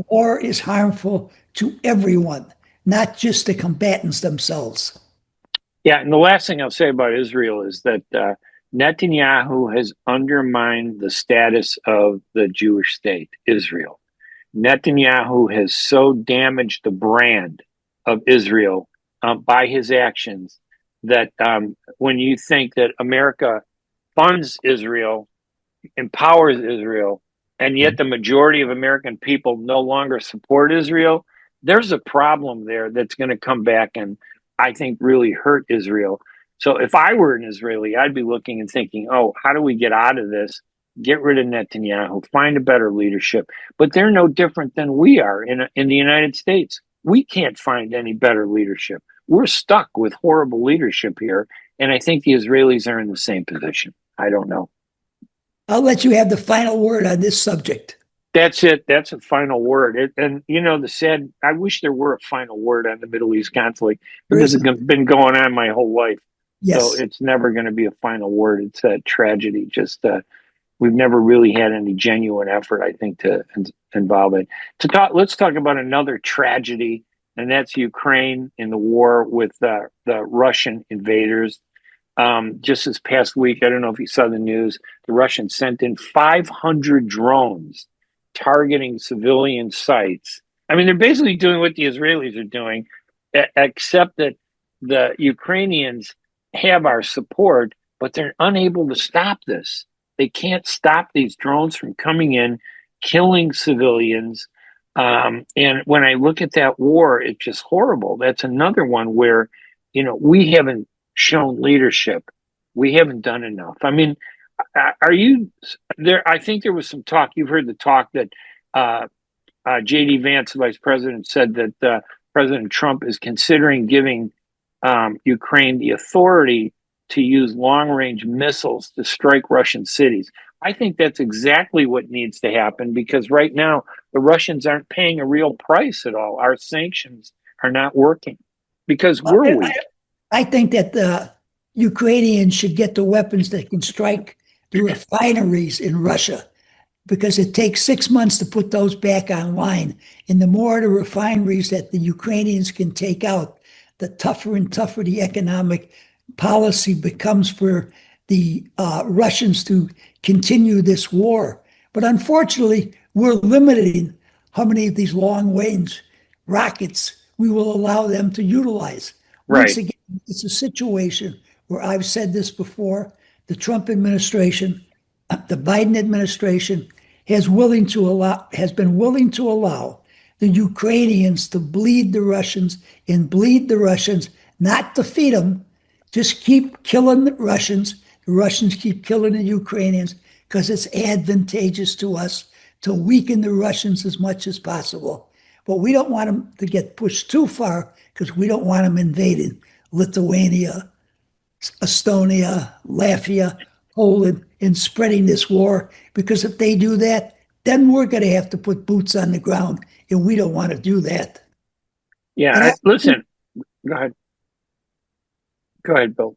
War is harmful to everyone, not just the combatants themselves. Yeah, and the last thing I'll say about Israel is that Netanyahu has undermined the status of the Jewish state, Israel. Netanyahu has so damaged the brand of Israel by his actions that when you think that America funds Israel, empowers Israel, and yet the majority of American people no longer support Israel, there's a problem there that's going to come back and I think really hurt Israel. So if I were an Israeli, I'd be looking and thinking, oh, how do we get out of this? Get rid of Netanyahu, find a better leadership. But they're no different than we are in the United States. We can't find any better leadership. We're stuck with horrible leadership here. And I think the Israelis are in the same position. I don't know. I'll let you have the final word on this subject. That's it. That's a final word. I wish there were a final word on the Middle East conflict because it's been going on my whole life. Yes. So it's never going to be a final word. It's a tragedy. We've never really had any genuine effort, I think, to involve it. Let's talk about another tragedy, and that's Ukraine in the war with the Russian invaders. Just this past week, I don't know if you saw the news, the Russians sent in 500 drones targeting civilian sites. I mean, they're basically doing what the Israelis are doing, except that the Ukrainians have our support, but they're unable to stop this. They can't stop these drones from coming in, killing civilians. And when I look at that war, it's just horrible. That's another one where, we haven't shown leadership. We haven't done enough. I mean, are you there? I think there was some talk. You've heard the talk that J.D. Vance, the vice president, said that President Trump is considering giving Ukraine the authority to use long-range missiles to strike Russian cities. I think that's exactly what needs to happen because right now the Russians aren't paying a real price at all. Our sanctions are not working because we're weak. I think that the Ukrainians should get the weapons that can strike the refineries in Russia because it takes 6 months to put those back online. And the more the refineries that the Ukrainians can take out, the tougher and tougher the economic policy becomes for the Russians to continue this war. But unfortunately, we're limiting how many of these long-range rockets we will allow them to utilize. Right. Once again, it's a situation where I've said this before, the Trump administration, the Biden administration has been willing to allow the Ukrainians to bleed the Russians and bleed the Russians, not defeat them, just keep killing the Russians. The Russians keep killing the Ukrainians because it's advantageous to us to weaken the Russians as much as possible. But we don't want them to get pushed too far because we don't want them invading Lithuania, Estonia, Latvia, Poland, and spreading this war. Because if they do that, then we're going to have to put boots on the ground, and we don't want to do that. Yeah, listen. Go ahead. Go ahead, Bill.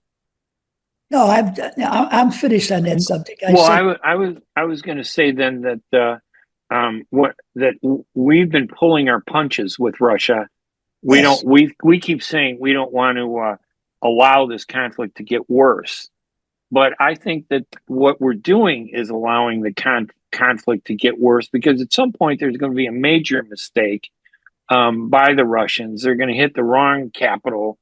No, I'm finished on that subject. I was going to say then that we've been pulling our punches with Russia. Yes. We keep saying we don't want to allow this conflict to get worse, but I think that what we're doing is allowing the conflict to get worse, because at some point there's going to be a major mistake by the Russians. They're going to hit the wrong capital.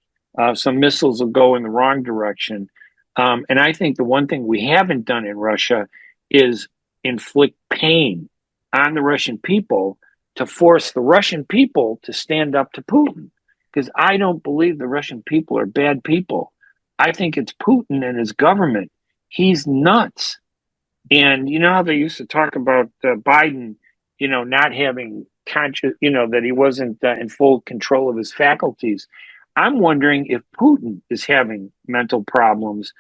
Some missiles will go in the wrong direction. And I think the one thing we haven't done in Russia is inflict pain on the Russian people to force the Russian people to stand up to Putin. Because I don't believe the Russian people are bad people. I think it's Putin and his government. He's nuts. And you know how they used to talk about Biden, not having conscious, that he wasn't in full control of his faculties. I'm wondering if Putin is having mental problems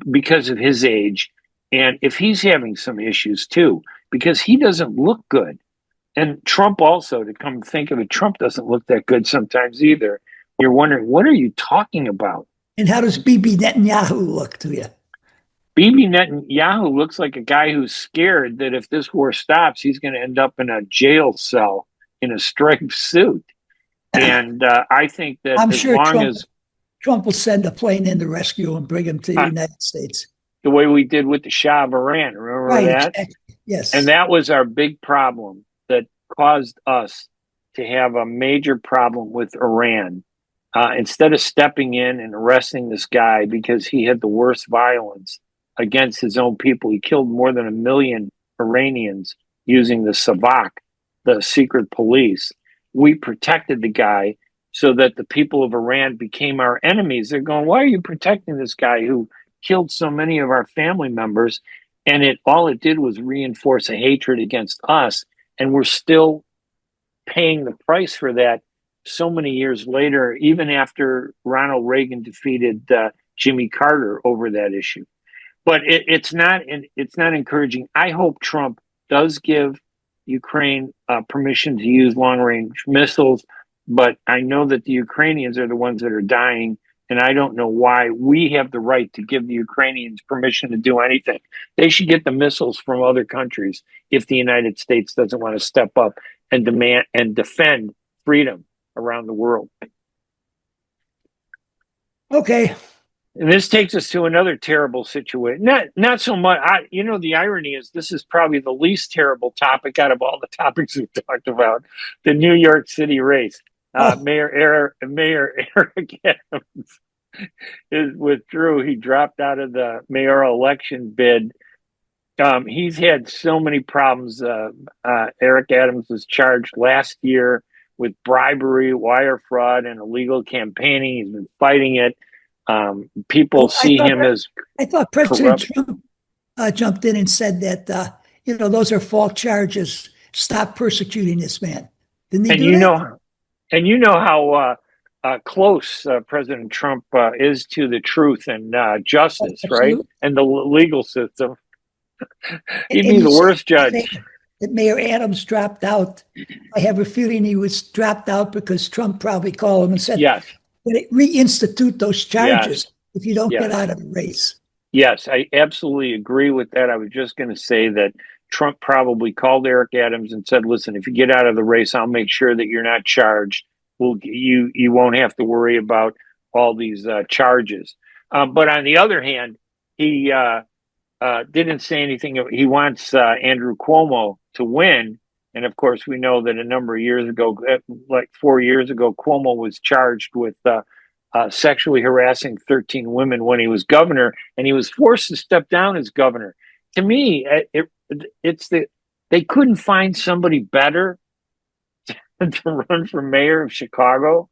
because of his age, and if he's having some issues too, because he doesn't look good. And Trump also, to come think of it, Trump doesn't look that good sometimes either. You're wondering, what are you talking about? And how does Bibi Netanyahu look to you? Bibi Netanyahu looks like a guy who's scared that if this war stops, he's going to end up in a jail cell in a striped suit. And I think that I'm as sure long as Trump will send a plane in to rescue him, bring him to the United States. The way we did with the Shah of Iran, remember that? Exactly. Yes. And that was our big problem that caused us to have a major problem with Iran. Instead of stepping in and arresting this guy because he had the worst violence against his own people, he killed more than 1 million Iranians using the Savak, the secret police. We protected the guy so that the people of Iran became our enemies. They're going, why are you protecting this guy who killed so many of our family members? And all it did was reinforce a hatred against us. And we're still paying the price for that so many years later, even after Ronald Reagan defeated Jimmy Carter over that issue. But it's not encouraging. I hope Trump does give Ukraine permission to use long-range missiles, but I know that the Ukrainians are the ones that are dying, and I don't know why we have the right to give the Ukrainians permission to do anything. They should get the missiles from other countries if the United States doesn't want to step up and demand and defend freedom around the world. Okay. And this takes us to another terrible situation. Not so much. The irony is this is probably the least terrible topic out of all the topics we've talked about. The New York City race. Mayor Eric Adams withdrew. He dropped out of the mayoral election bid. He's had so many problems. Eric Adams was charged last year with bribery, wire fraud, and illegal campaigning. He's been fighting it. People see him as I thought President Trump jumped in and said that, those are false charges. Stop persecuting this man. Didn't he do that? You know how close President Trump is to the truth and justice, right? And the legal system. He'd be the worst judge. That Mayor Adams dropped out. I have a feeling he was dropped out because Trump probably called him and said, yes, reinstitute those charges if you don't get out of the race. Yes, I absolutely agree with that. I was just going to say that Trump probably called Eric Adams and said, listen, if you get out of the race, I'll make sure that you're not charged. You won't have to worry about all these charges. But on the other hand, he didn't say anything. He wants Andrew Cuomo to win. And of course, we know that a number of years ago, like 4 years ago, Cuomo was charged with sexually harassing 13 women when he was governor, and he was forced to step down as governor. To me, they couldn't find somebody better to run for mayor of Chicago.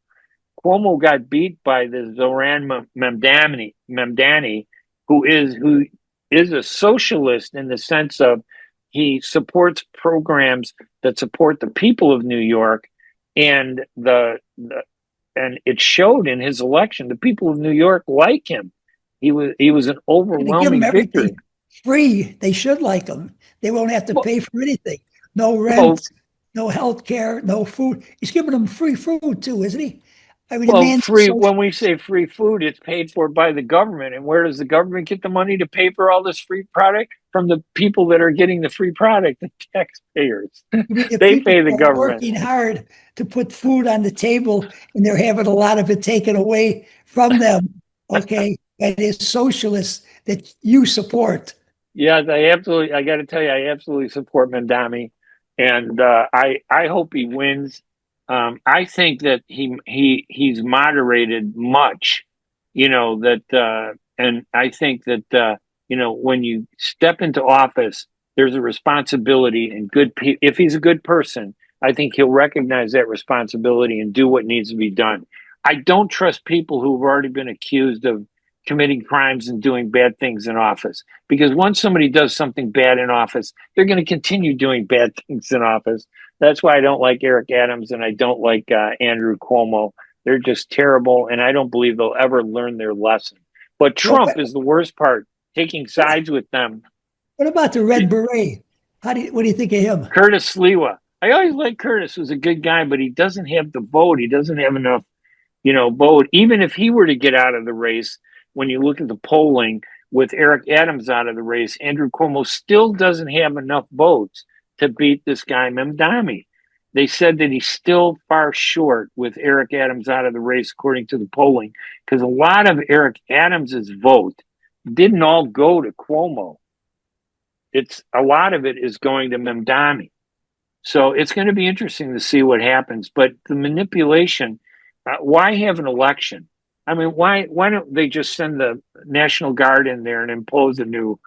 Cuomo got beat by the Zoran Mamdani, who is a socialist in the sense of he supports programs that support the people of New York, and and it showed in his election. The people of New York like him. He was an overwhelming victory. Free. They should like him. They won't have to pay for anything. No rent, no health care, no food. He's giving them free food too, isn't he? I mean, the Well, man's free. so When we say free food, it's paid for by the government. And where does the government get the money to pay for all this free product? From the people that are getting the free product, the taxpayers. the They people pay the are government. working hard to put food on the table, and they're having a lot of it taken away from them. Okay, that is socialists that you support. Yeah, I got to tell you, I absolutely support Mandami, and I hope he wins. I think that he's moderated much, and I think that when you step into office, there's a responsibility, and if he's a good person, I think he'll recognize that responsibility and do what needs to be done. I don't trust people who've already been accused of committing crimes and doing bad things in office, because once somebody does something bad in office, they're going to continue doing bad things in office. That's why I don't like Eric Adams and I don't like Andrew Cuomo. They're just terrible, and I don't believe they'll ever learn their lesson. But Trump is the worst part, taking sides with them. What about the Red Beret? What do you think of him? Curtis Sliwa. I always liked Curtis. Was a good guy, but he doesn't have the vote. He doesn't have enough, vote. Even if he were to get out of the race, when you look at the polling with Eric Adams out of the race, Andrew Cuomo still doesn't have enough votes to beat this guy, Mamdani. They said that he's still far short with Eric Adams out of the race, according to the polling, because a lot of Eric Adams's vote didn't all go to Cuomo. A lot of it is going to Mamdani. So it's going to be interesting to see what happens. But the manipulation, why have an election? I mean, why don't they just send the National Guard in there and impose a new,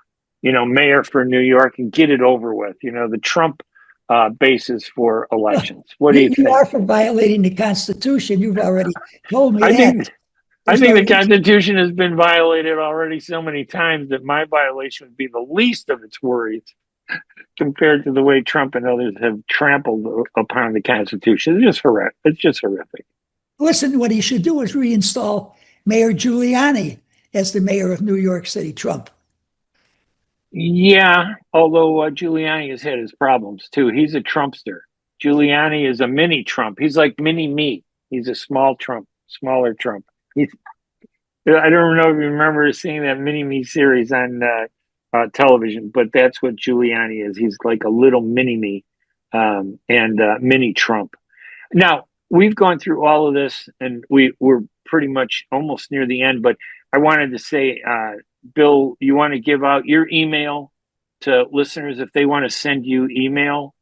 mayor for New York and get it over with? The Trump basis for elections. What do you think? You are for violating the Constitution. You've already told me I that. think the Constitution has been violated already so many times that my violation would be the least of its worries compared to the way Trump and others have trampled upon the Constitution. It's just horrific. Listen, what he should do is reinstall Mayor Giuliani as the mayor of New York City, Trump. Yeah, although Giuliani has had his problems too. He's a Trumpster. Giuliani is a mini Trump. He's like mini me. He's a small Trump, smaller Trump. I don't know if you remember seeing that mini me series on television, but that's what Giuliani is. He's like a little mini me and mini Trump. Now, we've gone through all of this, and we're pretty much almost near the end, but I wanted to say, Bill, you want to give out your email to listeners if they want to send you email?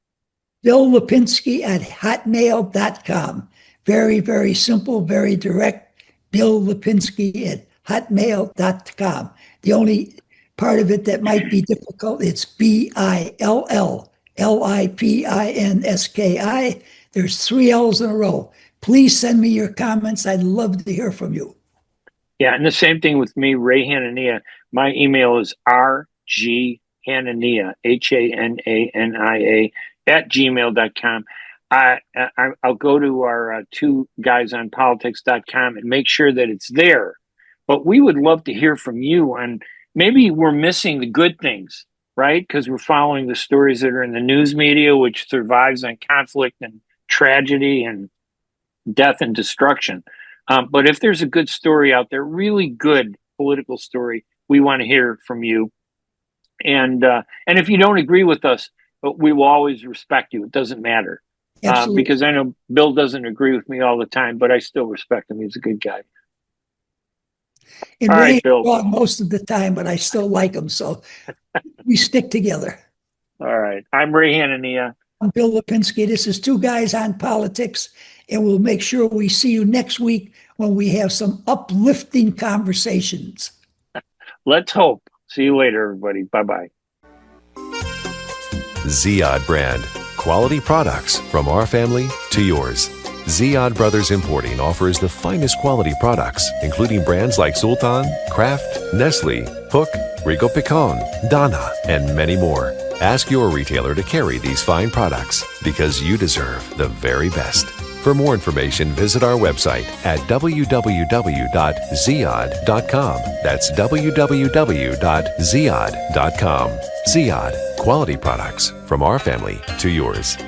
Bill Lipinski at hotmail.com. Very, very simple, very direct. Bill Lipinski at hotmail.com. The only part of it that might be difficult, it's BILLLIPINSKI. There's 3 L's in a row. Please send me your comments. I'd love to hear from you. Yeah, and the same thing with me, Ray Hanania. My email is rghanania, HANANIA, @gmail.com. I'll go to our 2guysonpolitics.com and make sure that it's there. But we would love to hear from you on, maybe we're missing the good things, right? Because we're following the stories that are in the news media, which survives on conflict and tragedy and death and destruction. But if there's a good story out there, really good political story, we want to hear from you. And if you don't agree with us, we will always respect you. It doesn't matter. Because I know Bill doesn't agree with me all the time, but I still respect him. He's a good guy. And all right, Bill. Wrong most of the time, but I still like him. So we stick together. All right. I'm Ray Hanania. I'm Bill Lipinski. This is 2 Guys on Politics. And we'll make sure we see you next week when we have some uplifting conversations. Let's hope. See you later, everybody. Bye-bye. Ziyad brand. Quality products from our family to yours. Ziyad Brothers Importing offers the finest quality products, including brands like Sultan, Kraft, Nestle, Hook, Rico Picon, Donna, and many more. Ask your retailer to carry these fine products because you deserve the very best. For more information, visit our website at www.ziyad.com. That's www.ziyad.com. Ziyad, quality products from our family to yours.